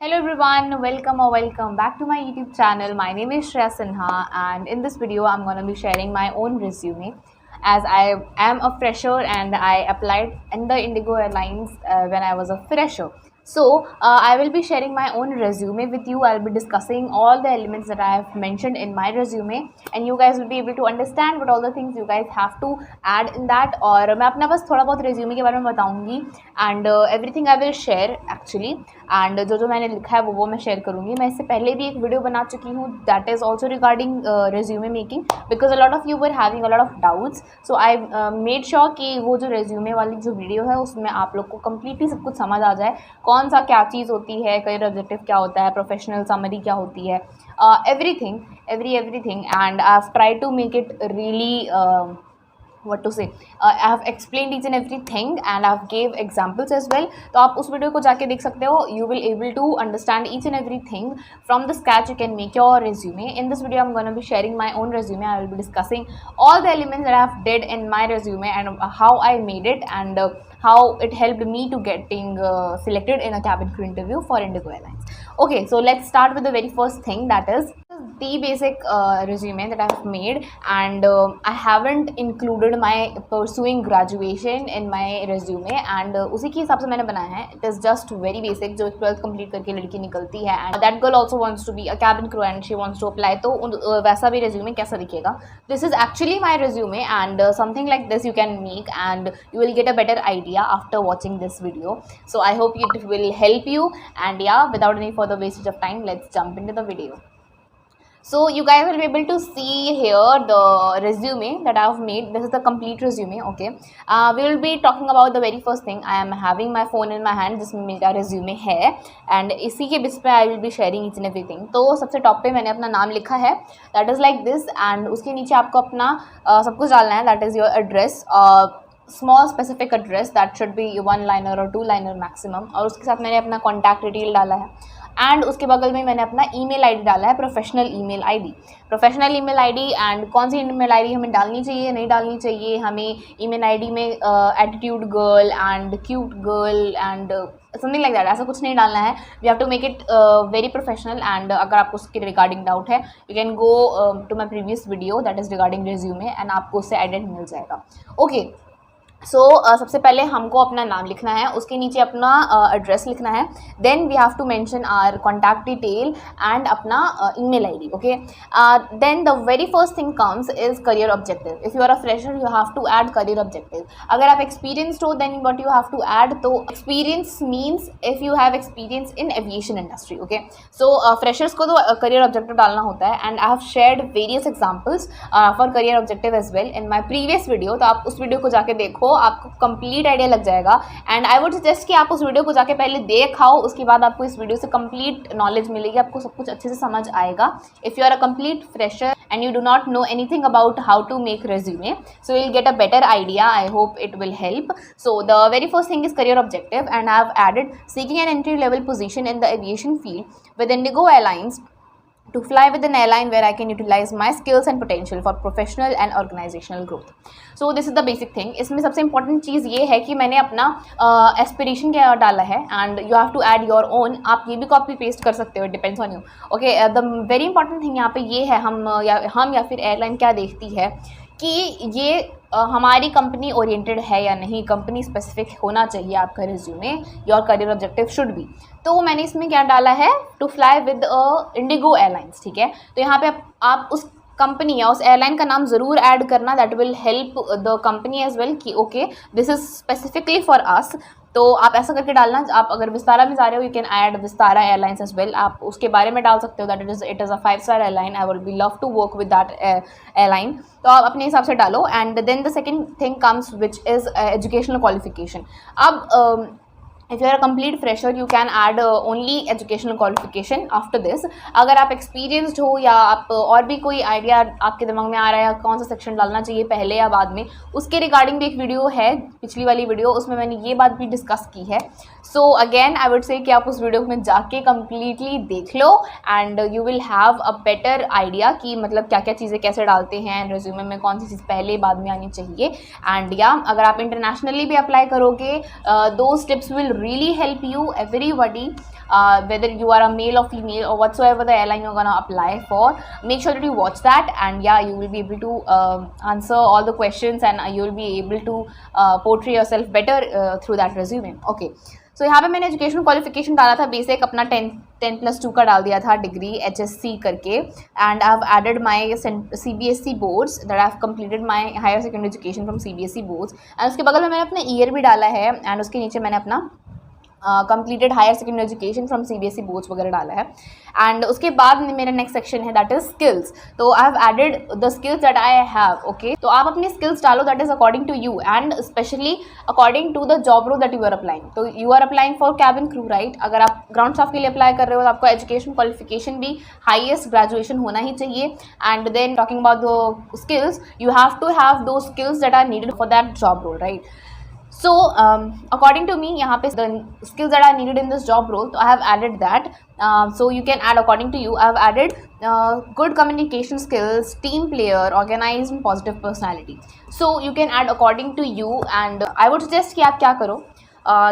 Hello everyone, welcome back to my YouTube channel. My name is Shreya Sinha, and in this video I'm going to be sharing my own resume as I am a fresher and I applied in the Indigo Airlines when I was a fresher. So I will be sharing my own resume with you. I'll be discussing all the elements that I have mentioned in my resume, and you guys will be able to understand what all the things you guys have to add in that. और मैं अपना बस थोड़ा बहुत resume के बारे में बताऊंगी and everything I will share actually. And जो मैंने लिखा है वो मैं शेयर करूँगी. मैं इससे पहले भी एक वीडियो बना चुकी हूँ that is also regarding resume making because a lot of you were having a lot of doubts. So I made sure कि वो जो रेज्यूमे वाली जो वीडियो है उसमें आप लोग को कम्प्लीटली सब कुछ समझ आ जाए. कौन सा क्या चीज़ होती है, करियर ऑब्जेक्टिव क्या होता है, प्रोफेशनल समरी क्या होती है, everything and I've tried to make it really what to say, I have explained each and everything and I've gave examples as well. तो आप उस वीडियो को जाके देख सकते हो. You will able to understand each and everything from the scratch. You can make your resume. In this video I'm going to be sharing my own resume. I will be discussing all the elements that I have did in my resume and how I made it and how it helped me to getting selected in a cabin crew interview for Indigo Airlines. Okay, so let's start with the very first thing, that is the basic resume that I have made, and I haven't included my pursuing graduation in my resume and उसी के हिसाब से मैंने बनाया है. It is just very basic, जो 12th complete करके लड़की निकलती है and that girl also wants to be a cabin crew and she wants to apply, तो वैसा भी resume कैसा दिखेगा. This is actually my resume and something like this you can make and you will get a better idea after watching this video. So I hope it will help you, and yeah, without any further wastage of time, let's jump into the video. So you guys will be able to see here the resume that I have made. This is the complete resume. Okay, we will be talking about the very first thing. I am having my phone in my hand जिसमें मेरा resume है and इसी के base पे I will be sharing each and everything. तो सबसे top पे मैंने अपना नाम लिखा है, that is like this, and उसके नीचे आपको अपना सब कुछ डालना है, that is your address, small specific address that should be one liner or two liner maximum, और उसके साथ मैंने अपना कॉन्टैक्ट डिटेल डाला है एंड उसके बगल में मैंने अपना ईमेल आईडी डाला है, प्रोफेशनल ईमेल आईडी. एंड कौन सी ईमेल आईडी हमें डालनी चाहिए, नहीं डालनी चाहिए, हमें ईमेल आईडी में attitude girl and cute girl and something like that ऐसा कुछ नहीं डालना है. We have to make it very professional. And अगर आपको उसके रिगार्डिंग डाउट है you can go to my previous video that is regarding resume and आपको उससे आइडिया मिल जाएगा. ओके, सो सबसे पहले हमको अपना नाम लिखना है, उसके नीचे अपना एड्रेस लिखना है, then we have to mention our contact detail and अपना email ID. Okay, then the very first thing comes is career objective. If you are a fresher you have to add career objective. अगर आप experienced हो then what you have to add, तो experience means if you have experience in aviation industry. Okay, so freshers को तो career objective डालना होता है and I have shared various examples for career objective as well in my previous video. तो आप उस video को जाके देखो, आपको कंप्लीट आइडिया लग जाएगा. एंड आई वुड सजेस्ट कि आप उस वीडियो को जाके पहले देखाओ, उसके बाद आपको इस वीडियो से कंप्लीट नॉलेज मिलेगी, आपको सब कुछ अच्छे से समझ आएगा. If you are a complete fresher and you do not know anything about how to make resume, so you'll get a better idea. I hope it will help. So the very first thing is career objective, and I have added seeking an entry level position in the aviation field with Indigo Airlines to fly with an airline where I can utilize my skills and potential for professional and organizational growth. So this is the basic thing. इसमें सबसे important चीज़ ये है कि मैंने अपना aspiration क्या डाला है and you have to add your own. आप ये भी copy paste कर सकते हो, it depends on you. Okay, the very important thing यहाँ पे ये है, हम या फिर airline क्या देखती है कि ये हमारी कंपनी ओरिएंटेड है या नहीं, कंपनी स्पेसिफिक होना चाहिए आपका resume, your career objective should be. तो मैंने इसमें क्या डाला है, to fly with IndiGo airlines. ठीक है, तो यहाँ पे आप उस कंपनी या उस एयरलाइन का नाम ज़रूर ऐड करना, that will help the company as well कि okay this is specifically for us. तो आप ऐसा करके डालना. आप अगर विस्तारा में जा रहे हो you can add Vistara airlines as well, आप उसके बारे में डाल सकते हो, that it is a 5-star airline, I will be love to work with that airline. तो आप अपने हिसाब से डालो. And then the second thing comes which is educational qualification. अब if you are a complete fresher you can add only educational qualification after this. अगर आप experienced हो या आप और भी कोई आइडिया आपके दिमाग में आ रहा है कौन सा सेक्शन डालना चाहिए पहले या बाद में, उसके रिगार्डिंग भी एक वीडियो है, पिछली वाली वीडियो, उसमें मैंने ये बात भी डिस्कस की है. So again I would say कि आप उस वीडियो में जाके कम्प्लीटली देख लो and you will have a better idea कि मतलब क्या क्या चीज़ें कैसे डालते हैं रेज्यूमे में, कौन सी चीज़ पहले बाद में आनी चाहिए। एंड या अगर आप इंटरनेशनली भी अप्लाई करोगे, those tips will really help you everybody, whether you are a male or female or whatsoever the airline you're gonna apply for. Make sure that you watch that, and yeah, you will be able to answer all the questions, and you will be able to portray yourself better through that resume. Okay, so यहाँ पे मैंने education qualification डाला था basic अपना 10+2 का डाल दिया था डिग्री HSC करके, and I have added my CBSE boards that I have completed my higher secondary education from CBSE boards, and उसके बगल में मैंने अपना ईयर भी डाला है, एंड उसके नीचे मैंने अपना completed higher secondary education from CBSE boards वगैरह डाला है। एंड उसके बाद मेरा नेक्स्ट सेक्शन है दैट इज स्किल्स। तो I have added the skills that I have. Okay, तो आप अपनी स्किल्स डालो that is according to you and specially according to the job role that you are applying. तो you are applying for cabin crew, right? अगर आप ground staff के लिए apply कर रहे हो तो आपका एजुकेशन क्वालिफिकेशन भी हाईएस्ट ग्रेजुएशन होना ही चाहिए। And then talking about the skills, you have to have those skills that are needed for that job role, right? So according to me, यहाँ पे the skills that are needed in this job role, so I have added that. So you can add according to you. I have added good communication skills, team player, organized and positive personality. So you can add according to you, and I would suggest कि आप क्या करो,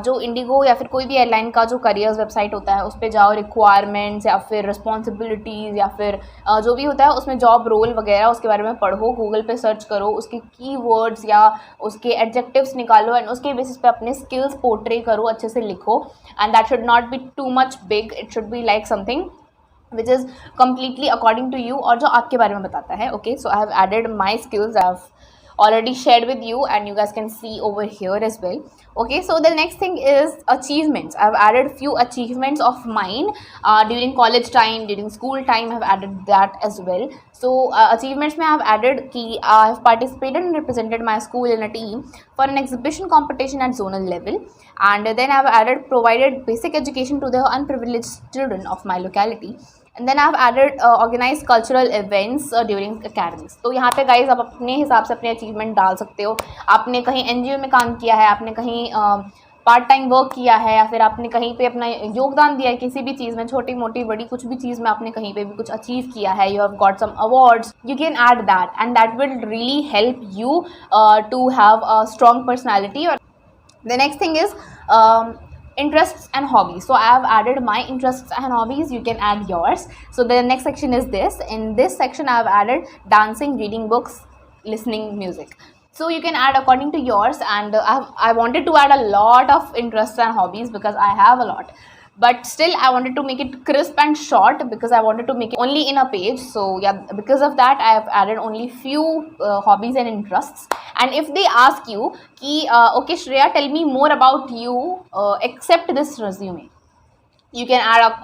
जो Indigo या फिर कोई भी airline का जो करियर्स वेबसाइट होता है उस पर जाओ, रिक्वायरमेंट्स या फिर रिस्पॉन्सिबिलिटीज़ या फिर जो भी होता है उसमें जॉब रोल वगैरह उसके बारे में पढ़ो, गूगल पे सर्च करो, उसके कीवर्ड्स या उसके एडजेक्टिव्स निकालो एंड उसके बेसिस पे अपने स्किल्स पोर्ट्रे करो, अच्छे से लिखो। And that should not be too much big, it should be like something which is completely according to you और जो आपके बारे में बताता है। Okay, so I have added my skills, I have already shared with you and you guys can see over here as well. Okay, so the next thing is achievements. I have added few achievements of mine during college time, during school time. I have added that as well. So achievements में I have added कि I have participated and represented my school in a team for an exhibition competition at zonal level, and then I have added provided basic education to the unprivileged children of my locality. And then I have added organized cultural events during academics. तो यहाँ पे guys आप अपने हिसाब से अपने achievement डाल सकते हो। आपने कहीं NGO में काम किया है, आपने कहीं पार्ट टाइम वर्क किया है, या फिर आपने कहीं पे अपना योगदान दिया है किसी भी चीज़ में, छोटी मोटी बड़ी कुछ भी चीज़ में आपने कहीं पे भी कुछ अचीव किया है, you have got some awards, you can add that and that will really help you to have a strong personality. और the next thing is interests and hobbies. So I have added my interests and hobbies, you can add yours. So the next section is this. In this section I have added dancing, reading books, listening music. So you can add according to yours, and I wanted to add a lot of interests and hobbies because I have a lot, but still I wanted to make it crisp and short because I wanted to make it only in a page. So yeah, because of that I have added only few hobbies and interests. And if they ask you कि okay Shreya, tell me more about you except this resume, you can add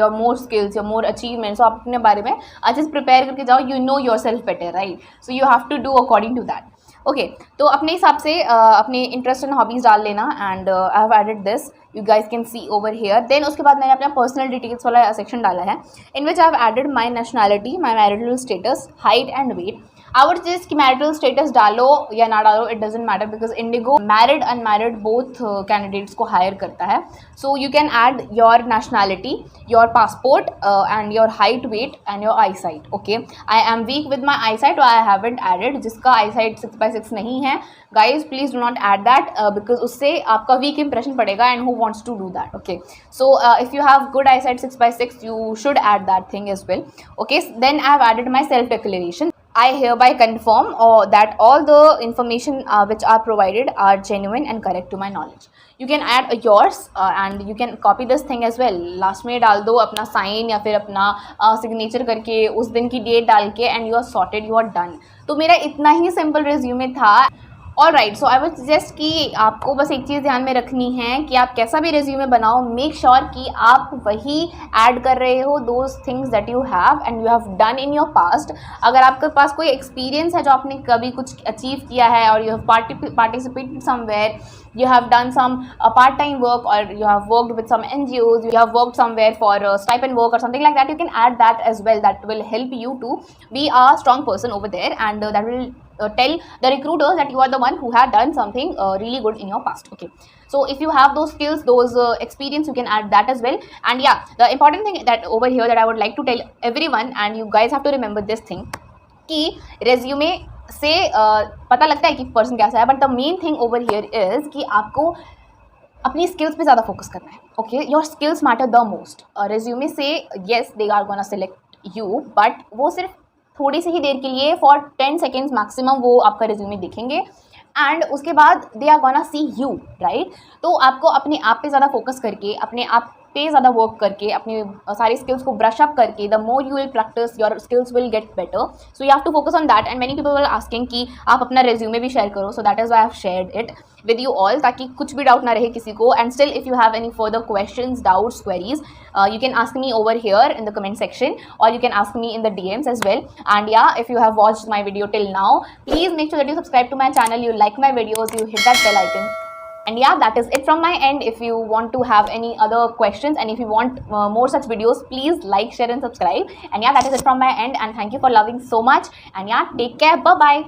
your more skills, your more achievements. So आप अपने बारे में अच्छे से prepare करके जाओ, you know yourself better, right? So you have to do according to that. Okay, तो अपने हिसाब से अपने इंटरेस्ट एंड हॉबीज़ डाल लेना, and I have added this, you guys can see over here. Then उसके बाद मैंने अपना पर्सनल डिटेल्स वाला सेक्शन डाला है, in which I have added my nationality, my marital status, height and weight. I would suggest कि marital status डालो या ना डालो, it doesn't matter because IndiGo married unmarried both candidates को हायर करता है। So you can add your nationality, your passport and your height, weight and your eye sight. Okay, I am weak with my eye sight, I haven't added, जिसका eye sight 6/6 नहीं है guys please do not add that because उससे आपका weak impression पड़ेगा and who wants to do that. Okay, so if you have good eye sight 6/6 you should add that thing as well. Okay, then I have added my self declaration. I hereby confirm that all the information which are provided are genuine and correct to my knowledge. You can add yours and you can copy this thing as well. Last में डाल दो अपना sign या फिर अपना signature करके उस दिन की डेट डाल के and you are sorted, you are done. तो मेरा इतना ही सिंपल रिज्यूमे था। All right, so I would suggest कि आपको बस एक चीज़ ध्यान में रखनी है कि आप कैसा भी रिज्यूमे बनाओ, मेक श्योर कि आप वही ऐड कर रहे हो those things that you have and you have done in your past. अगर आपके पास कोई एक्सपीरियंस है जो आपने कभी कुछ अचीव किया है और you have participated somewhere, you have done some part-time work or you have worked with some NGOs, you have worked somewhere for stipend work or something like that, you can add that as well. That will help you to be a strong person over there, and that will tell the recruiters that you are the one who had done something really good in your past. Okay, so if you have those skills, those experience, you can add that as well. And yeah, the important thing that over here that I would like to tell everyone, and you guys have to remember this thing, कि resume से पता लगता है कि person कैसा है, but the main thing over here is कि आपको अपनी स्किल्स पे ज़्यादा फोकस करना है. Okay, your skills matter the most. Resume से yes they are gonna select you, but वो सिर्फ थोड़ी सी ही देर के लिए, फॉर 10 सेकेंड्स मैक्सिमम वो आपका रेज्यूमे देखेंगे एंड उसके बाद they are gonna see you, right. तो आपको अपने आप पे ज़्यादा फोकस करके, अपने आप पे ज़्यादा वर्क करके, अपनी सारी स्किल्स को ब्रश अप करके, the more you will practise your skills will get better. So you have to focus on that. And many people were asking कि आप अपना रेज्यूमे भी शेयर करो, so that is why I have shared it with you all, ताकि कुछ भी doubt ना रहे किसी को. And still if you have any further questions, doubts, queries, you can ask me over here in the comment section, or you can ask me in the DMs as well. And yeah, if you have watched my video till now, please make sure that you subscribe to my channel, you like my videos, you hit that bell icon. And yeah, that is it from my end. If you want to have any other questions, and if you want more such videos, please like, share and subscribe. And yeah, that is it from my end, and thank you for loving so much. And yeah, take care, bye bye.